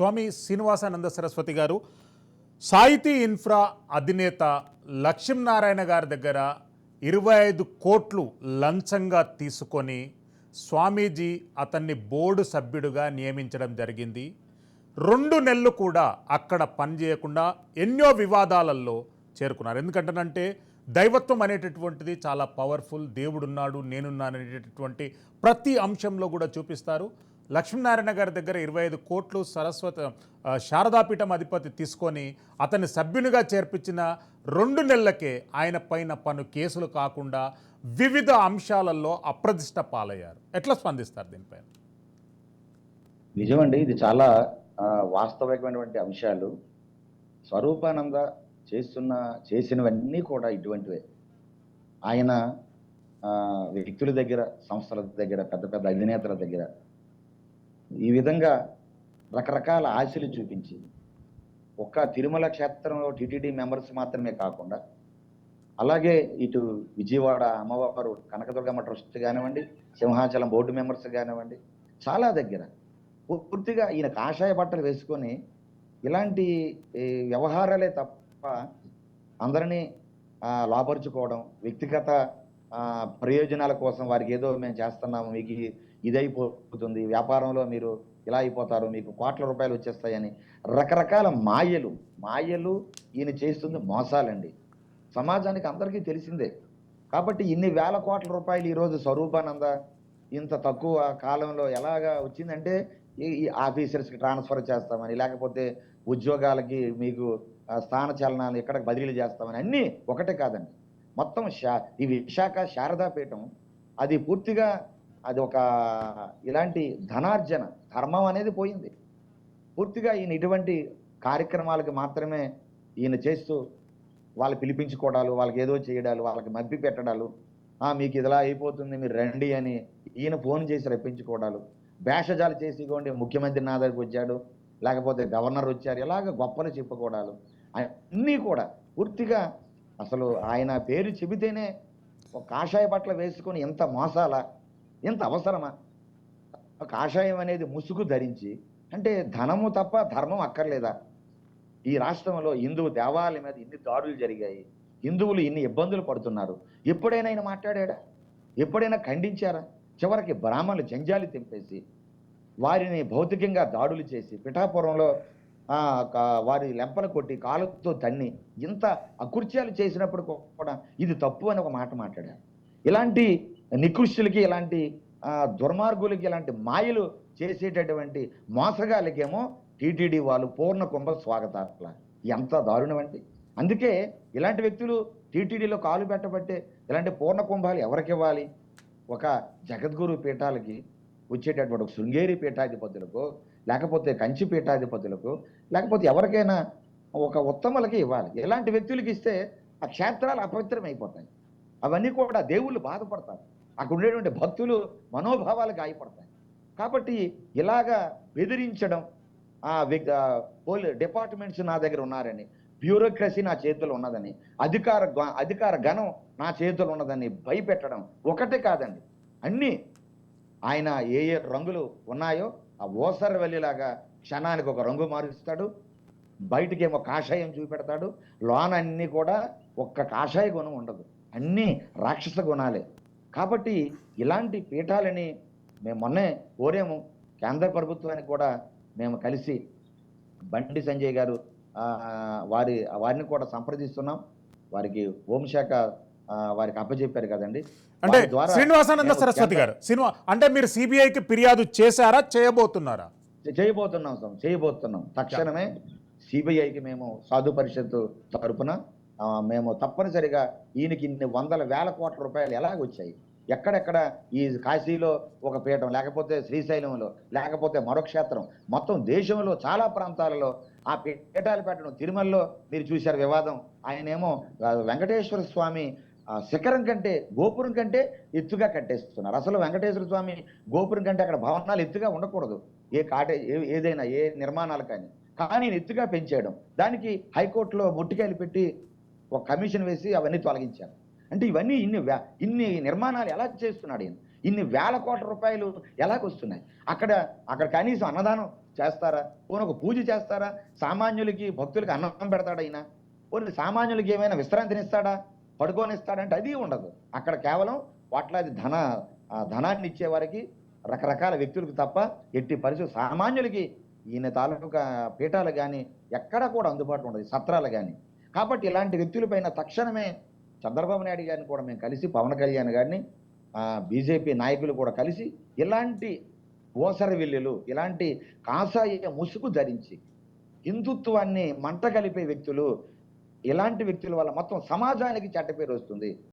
స్వామి శ్రీనివాసానంద సరస్వతి గారు సాహితీ ఇన్ఫ్రా అధినేత లక్ష్మీనారాయణ గారి దగ్గర 25 కోట్లు లంచంగా తీసుకొని స్వామీజీ అతన్ని బోర్డు సభ్యుడిగా నియమించడం జరిగింది. 2 నెలలు కూడా అక్కడ పనిచేయకుండా ఎన్నో వివాదాలలో చేరుకున్నారు. ఎందుకంటేనంటే దైవత్వం అనేటటువంటిది చాలా పవర్ఫుల్, దేవుడున్నాడు నేనున్నాను అనేటటువంటి ప్రతి అంశంలో కూడా చూపిస్తారు. లక్ష్మీనారాయణ గారి దగ్గర 25 కోట్లు శారదాపీఠం అధిపతి తీసుకొని అతన్ని సభ్యునిగా చేర్పించిన 2 నెలలకే ఆయన పైన పలు కేసులు కాకుండా వివిధ అంశాలలో అప్రతిష్ట పాలయ్యారు. ఎట్లా స్పందిస్తారు దీనిపైన? నిజమండి, ఇది చాలా వాస్తవికమైనటువంటి అంశాలు. స్వరూపానంద చేసినవన్నీ కూడా ఇటువంటివే. ఆయన వ్యక్తుల దగ్గర, సంస్థల దగ్గర, పెద్ద పెద్ద అధినేతల దగ్గర ఈ విధంగా రకరకాల ఆశలు చూపించి ఒక్క తిరుమల క్షేత్రంలో టీటీడీ మెంబర్స్ మాత్రమే కాకుండా అలాగే ఇటు విజయవాడ అమ్మవారు కనకదుర్గమ్మ ట్రస్ట్ కానివ్వండి, సింహాచలం బోర్డు మెంబర్స్ కానివ్వండి, చాలా దగ్గర పూర్తిగా ఈయన కాషాయ బట్టలు వేసుకొని ఇలాంటి వ్యవహారాలే తప్ప అందరినీ లోపరుచుకోవడం, వ్యక్తిగత ప్రయోజనాల కోసం వారికి ఏదో మేము చేస్తున్నాము, మీకు ఇదైపోతుంది, వ్యాపారంలో మీరు ఇలా అయిపోతారు, మీకు కోట్ల రూపాయలు వచ్చేస్తాయని రకరకాల మాయలు ఈయన చేస్తుంది మోసాలండి. సమాజానికి అందరికీ తెలిసిందే. కాబట్టి ఇన్ని వేల కోట్ల రూపాయలు ఈరోజు స్వరూపానంద ఇంత తక్కువ కాలంలో ఎలాగా వచ్చిందంటే ఈ ఆఫీసర్స్కి ట్రాన్స్ఫర్ చేస్తామని, లేకపోతే ఉద్యోగాలకి మీకు స్థానచలనాలు ఎక్కడికి బదిలీలు చేస్తామని, అన్నీ ఒకటే కాదండి. మొత్తం ఈ విశాఖ శారదాపీఠం అది పూర్తిగా అది ఒక ఇలాంటి ధనార్జన, ధర్మం అనేది పోయింది. పూర్తిగా ఈయన ఇటువంటి కార్యక్రమాలకు మాత్రమే ఈయన చేస్తూ వాళ్ళు పిలిపించుకోవడాలు, వాళ్ళకి ఏదో చేయడాలు, వాళ్ళకి మబ్బి పెట్టడాలు, మీకు ఇదిలా అయిపోతుంది మీరు రండి అని ఈయన ఫోన్ చేసి రప్పించుకోవడాలు, భేషజాలు చేసి ఇవ్వండి ముఖ్యమంత్రి నా దగ్గరికి వచ్చాడు, లేకపోతే గవర్నర్ వచ్చారు, ఇలాగ గొప్పలు చెప్పుకోవడాలు అన్నీ కూడా పూర్తిగా అసలు ఆయన పేరు చెబితేనే ఒక కాషాయ బట్టలు వేసుకొని ఎంత మోసాలా, ఎంత అవసరమా? కాషాయం అనేది ముసుగు ధరించి అంటే ధనము తప్ప ధర్మం అక్కర్లేదా? ఈ రాష్ట్రంలో హిందువు దేవాలయం మీద ఇన్ని దాడులు జరిగాయి, హిందువులు ఇన్ని ఇబ్బందులు పడుతున్నారు. ఎప్పుడైనా ఆయన మాట్లాడా? ఎప్పుడైనా ఖండించారా? చివరికి బ్రాహ్మణులు జంజాలి తెంపేసి వారిని భౌతికంగా దాడులు చేసి పిఠాపురంలో వారి లెంపలు కొట్టి కాలుతో తన్ని ఇంత అకృత్యాలు చేసినప్పుడు కూడా ఇది తప్పు అని ఒక మాట మాట్లాడారు. ఇలాంటి నికృష్టులకి, ఇలాంటి దుర్మార్గులకి, ఇలాంటి మాయలు చేసేటటువంటి మోసగాళ్ళకేమో టీటీడీ వాళ్ళు పూర్ణ కుంభ స్వాగతాల. ఎంత దారుణం అండి. అందుకే ఇలాంటి వ్యక్తులు టీటీడీలో కాలు పెట్టబట్టే ఇలాంటి పూర్ణ కుంభాలు ఎవరికి ఇవ్వాలి? ఒక జగద్గురు పీఠాలకి వచ్చేటటువంటి ఒక శృంగేరి పీఠాధిపతులకు, లేకపోతే కంచి పీఠాధిపతులకు, లేకపోతే ఎవరికైనా ఒక ఉత్తములకి ఇవ్వాలి. ఇలాంటి వ్యక్తులకి ఇస్తే ఆ క్షేత్రాలు అపవిత్రమైపోతాయి. అవన్నీ కూడా దేవుళ్ళు బాధపడతారు, అక్కడ ఉండేటువంటి భక్తులు మనోభావాలు గాయపడతాయి. కాబట్టి ఇలాగా బెదిరించడం, డిపార్ట్మెంట్స్ నా దగ్గర ఉన్నారని, బ్యూరోక్రసీ నా చేతుల్లో ఉన్నదని, అధికార గణం నా చేతుల్లో ఉన్నదని భయపెట్టడం ఒకటే కాదండి. అన్నీ ఆయన ఏ రంగులు ఉన్నాయో ఆ ఓసర వెళ్ళిలాగా క్షణానికి ఒక రంగు మారుస్తాడు, బయటికేమో కాషాయం చూపెడతాడు, లోన అన్నీ కూడా ఒక్క కాషాయ గుణం ఉండదు, అన్నీ రాక్షస గుణాలే. కాబట్టి ఇలాంటి పీఠాలని మేము మొన్నే కోరాము, కేంద్ర ప్రభుత్వానికి కూడా మేము కలిసి బండి సంజయ్ గారు వారిని కూడా సంప్రదిస్తున్నాం. వారికి హోంశాఖ వారికి అప్పచెప్పారు కదండి. అంటే శ్రీనివాసానంద సరస్వతి గారు అంటే మీరు సిబిఐకి ఫిర్యాదు చేశారా, చేయబోతున్నారా? చేయబోతున్నాం. తక్షణమే సిబిఐకి మేము సాధు పరిషత్తు తరపున మేము తప్పనిసరిగా ఈయనకి ఇన్ని వందల వేల కోట్ల రూపాయలు ఎలాగొచ్చాయి, ఎక్కడెక్కడ ఈ కాశీలో ఒక పీఠం, లేకపోతే శ్రీశైలంలో, లేకపోతే మరో క్షేత్రం, మొత్తం దేశంలో చాలా ప్రాంతాలలో ఆ పీఠాలు పెట్టడం. తిరుమలలో మీరు చూశారు వివాదం. ఆయనేమో వెంకటేశ్వర స్వామి శిఖరం కంటే, గోపురం కంటే ఎత్తుగా కట్టేస్తున్నారు. అసలు వెంకటేశ్వర స్వామి గోపురం కంటే అక్కడ భవనాలు ఎత్తుగా ఉండకూడదు, ఏదైనా ఏ నిర్మాణాలు కానీ ఎత్తుగా పెంచేయడం. దానికి హైకోర్టులో ముట్టికాయలు పెట్టి ఒక కమిషన్ వేసి అవన్నీ తొలగించారు. అంటే ఇవన్నీ ఇన్ని నిర్మాణాలు ఎలా చేస్తున్నాడు ఈయన? ఇన్ని వేల కోట్ల రూపాయలు ఎలాగొస్తున్నాయి? అక్కడ కనీసం అన్నదానం చేస్తారా? పోనీ ఒక పూజ చేస్తారా? సామాన్యులకి భక్తులకి అన్నం పెడతాడా ఈయన? పోనీ సామాన్యులకి ఏమైనా విశ్రాంతినిస్తాడా? పడుకోనిస్తాడంటే అది ఉండదు. అక్కడ కేవలం కోట్లాది ధనాన్ని ఇచ్చేవారికి, రకరకాల వ్యక్తులకు తప్ప ఎట్టి పరిస్థితి సామాన్యులకి ఈయన తాలూకా పీఠాలు కానీ ఎక్కడా కూడా అందుబాటులో ఉండదు, సత్రాలు కానీ. కాబట్టి ఇలాంటి వ్యక్తులపైన తక్షణమే చంద్రబాబు నాయుడు గారిని కూడా మేము కలిసి, పవన్ కళ్యాణ్ గారిని, బీజేపీ నాయకులు కూడా కలిసి ఇలాంటి ఓసర విల్లులు, ఇలాంటి కాషాయ ముసుగు ధరించి హిందుత్వాన్ని మంట కలిపే వ్యక్తులు, ఇలాంటి వ్యక్తుల వల్ల మొత్తం సమాజానికి చెడ్డ పేరు వస్తుంది.